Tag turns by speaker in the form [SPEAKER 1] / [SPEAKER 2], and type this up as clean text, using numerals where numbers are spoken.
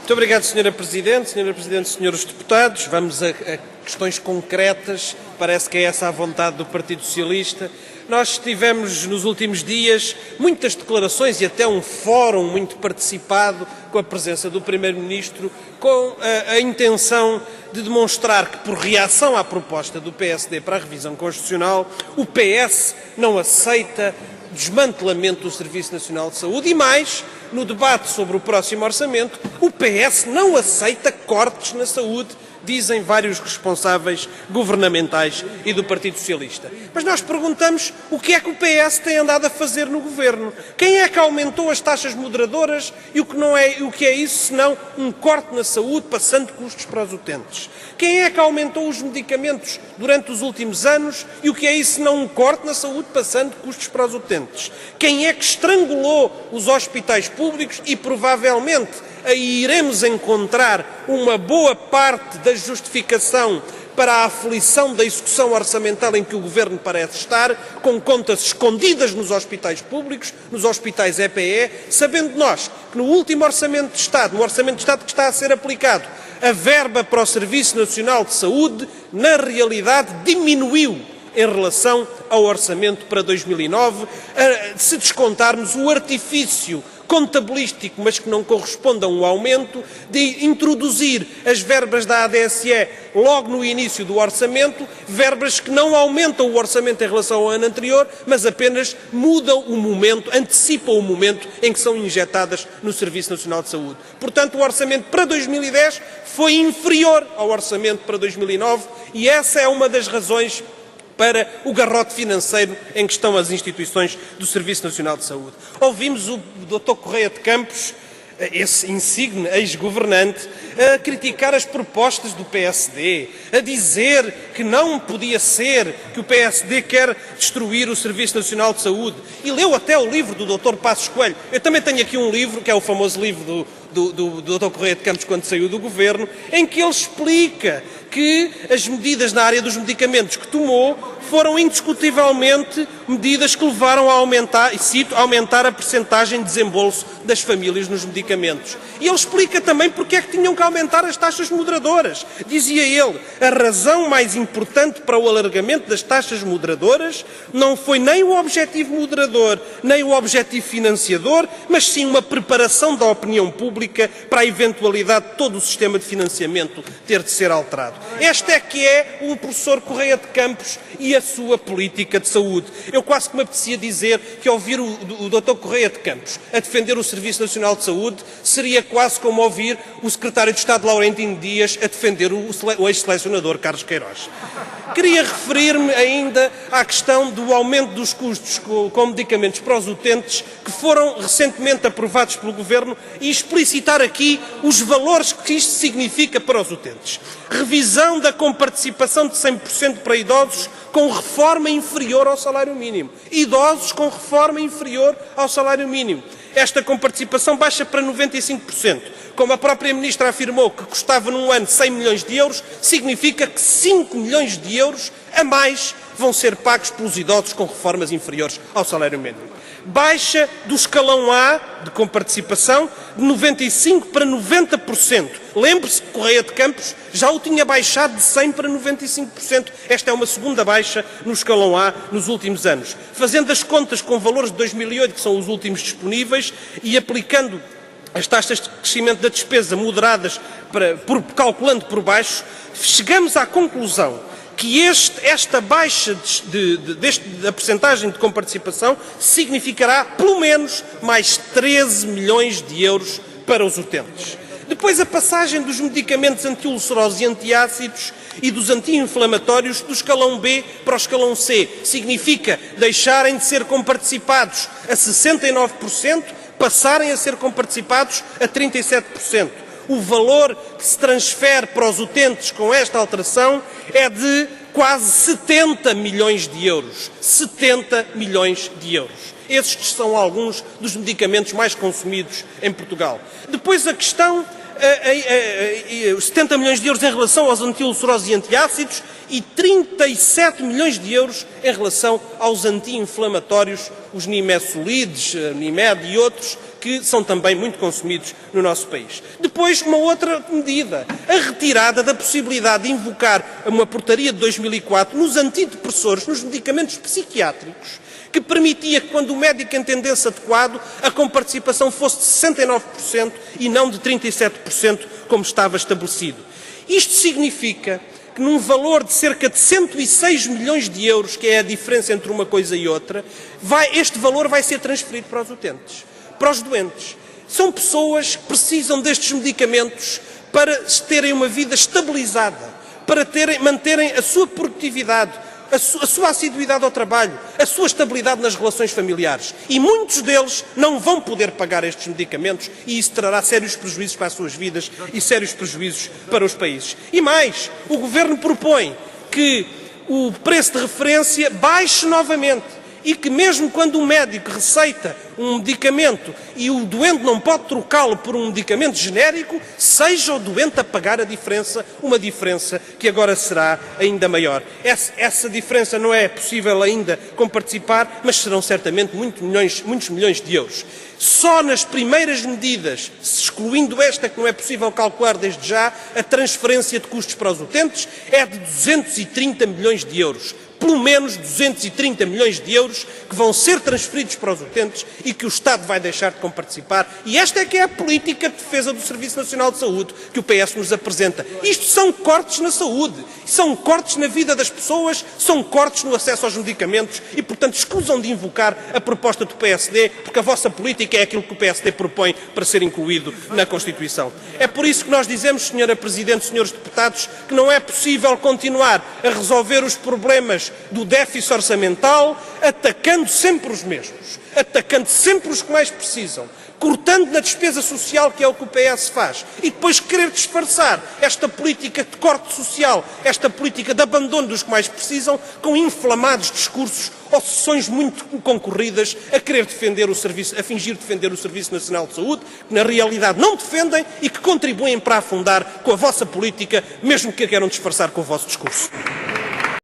[SPEAKER 1] Muito obrigado, Sra. Presidente. Sra. Presidente, Srs. Deputados, vamos a questões concretas. Parece que é essa a vontade do Partido Socialista. Nós tivemos nos últimos dias muitas declarações e até um fórum muito participado com a presença do Primeiro-Ministro, com a intenção de demonstrar que, por reação à proposta do PSD para a revisão constitucional, o PS não aceita desmantelamento do Serviço Nacional de Saúde e mais, no debate sobre o próximo orçamento, o PS não aceita cortes na saúde, dizem vários responsáveis governamentais e do Partido Socialista. Mas nós perguntamos o que é que o PS tem andado a fazer no governo. Quem é que aumentou as taxas moderadoras e o que é isso senão um corte na saúde passando custos para os utentes? Quem é que aumentou os medicamentos durante os últimos anos e o que é isso senão um corte na saúde passando custos para os utentes? Quem é que estrangulou os hospitais públicos e provavelmente aí iremos encontrar uma boa parte da justificação para a aflição da execução orçamental em que o Governo parece estar, com contas escondidas nos hospitais públicos, nos hospitais EPE, sabendo nós que no último Orçamento de Estado, no Orçamento de Estado que está a ser aplicado, a verba para o Serviço Nacional de Saúde, na realidade, diminuiu em relação ao orçamento para 2009, se descontarmos o artifício contabilístico, mas que não corresponde a um aumento, de introduzir as verbas da ADSE logo no início do orçamento, verbas que não aumentam o orçamento em relação ao ano anterior, mas apenas mudam o momento, antecipam o momento em que são injetadas no Serviço Nacional de Saúde. Portanto, o orçamento para 2010 foi inferior ao orçamento para 2009 e essa é uma das razões para o garrote financeiro em que estão as instituições do Serviço Nacional de Saúde. Ouvimos o Dr. Correia de Campos, esse insigne ex-governante, a criticar as propostas do PSD, a dizer que não podia ser, que o PSD quer destruir o Serviço Nacional de Saúde. E leu até o livro do Dr. Passos Coelho. Eu também tenho aqui um livro, que é o famoso livro do Dr. Correia de Campos quando saiu do Governo, em que ele explica que as medidas na área dos medicamentos que tomou foram indiscutivelmente medidas que levaram a aumentar, e cito, aumentar a percentagem de desembolso das famílias nos medicamentos. E ele explica também porque é que tinham que aumentar as taxas moderadoras. Dizia ele, a razão mais importante para o alargamento das taxas moderadoras não foi nem o objetivo moderador, nem o objetivo financiador, mas sim uma preparação da opinião pública para a eventualidade de todo o sistema de financiamento ter de ser alterado. Este é que é o professor Correia de Campos e a sua política de saúde. Eu quase que me apetecia dizer que ouvir o Dr. Correia de Campos a defender o Serviço Nacional de Saúde seria quase como ouvir o Secretário de Estado Laurentino Dias a defender o ex-selecionador Carlos Queiroz. Queria referir-me ainda à questão do aumento dos custos com medicamentos para os utentes que foram recentemente aprovados pelo Governo e explicitar aqui os valores que isto significa para os utentes. Revisão da comparticipação de 100% para idosos com reforma inferior ao salário mínimo. Idosos com reforma inferior ao salário mínimo. Esta comparticipação baixa para 95%. Como a própria Ministra afirmou que custava num ano 100 milhões de euros, significa que 5 milhões de euros a mais vão ser pagos pelos idosos com reformas inferiores ao salário mínimo. Baixa do escalão A de comparticipação de 95% para 90%. Lembre-se que Correia de Campos já o tinha baixado de 100% para 95%. Esta é uma segunda baixa no escalão A nos últimos anos. Fazendo as contas com valores de 2008, que são os últimos disponíveis, e aplicando as taxas de crescimento da despesa moderadas, calculando por baixo, chegamos à conclusão que esta baixa da percentagem de comparticipação significará pelo menos mais 13 milhões de euros para os utentes. Depois a passagem dos medicamentos anti-ulcerosos e antiácidos e dos anti-inflamatórios do escalão B para o escalão C significa deixarem de ser comparticipados a 69%, passarem a ser comparticipados a 37%. O valor que se transfere para os utentes com esta alteração é de quase 70 milhões de euros. 70 milhões de euros. Estes são alguns dos medicamentos mais consumidos em Portugal. Depois a questão, 70 milhões de euros em relação aos anti-ulcerosos e antiácidos e 37 milhões de euros em relação aos anti-inflamatórios, os Nimesolides, Nimed e outros, que são também muito consumidos no nosso país. Depois, uma outra medida, a retirada da possibilidade de invocar uma portaria de 2004 nos antidepressores, nos medicamentos psiquiátricos, que permitia que, quando o médico entendesse adequado, a comparticipação fosse de 69% e não de 37%, como estava estabelecido. Isto significa que, num valor de cerca de 106 milhões de euros, que é a diferença entre uma coisa e outra, este valor vai ser transferido para os utentes, para os doentes. São pessoas que precisam destes medicamentos para terem uma vida estabilizada, para manterem a sua produtividade, a sua assiduidade ao trabalho, a sua estabilidade nas relações familiares. E muitos deles não vão poder pagar estes medicamentos e isso trará sérios prejuízos para as suas vidas e sérios prejuízos para os países. E mais, o Governo propõe que o preço de referência baixe novamente e que mesmo quando um médico receita um medicamento e o doente não pode trocá-lo por um medicamento genérico, seja o doente a pagar a diferença, uma diferença que agora será ainda maior. Essa diferença não é possível ainda comparticipar, mas serão certamente muitos milhões de euros. Só nas primeiras medidas, excluindo esta que não é possível calcular desde já, a transferência de custos para os utentes é de 230 milhões de euros. Pelo menos 230 milhões de euros que vão ser transferidos para os utentes e que o Estado vai deixar de comparticipar. E esta é que é a política de defesa do Serviço Nacional de Saúde que o PS nos apresenta. Isto são cortes na saúde, são cortes na vida das pessoas, são cortes no acesso aos medicamentos e, portanto, escusam de invocar a proposta do PSD, porque a vossa política é aquilo que o PSD propõe para ser incluído na Constituição. É por isso que nós dizemos, Sra. Presidente, Srs. Deputados, que não é possível continuar a resolver os problemas do déficit orçamental atacando sempre os mesmos, atacando sempre os que mais precisam, cortando na despesa social, que é o que o PS faz, e depois querer disfarçar esta política de corte social, esta política de abandono dos que mais precisam, com inflamados discursos ou sessões muito concorridas a querer defender o serviço, a fingir defender o Serviço Nacional de Saúde, que na realidade não defendem e que contribuem para afundar com a vossa política, mesmo que a queiram disfarçar com o vosso discurso.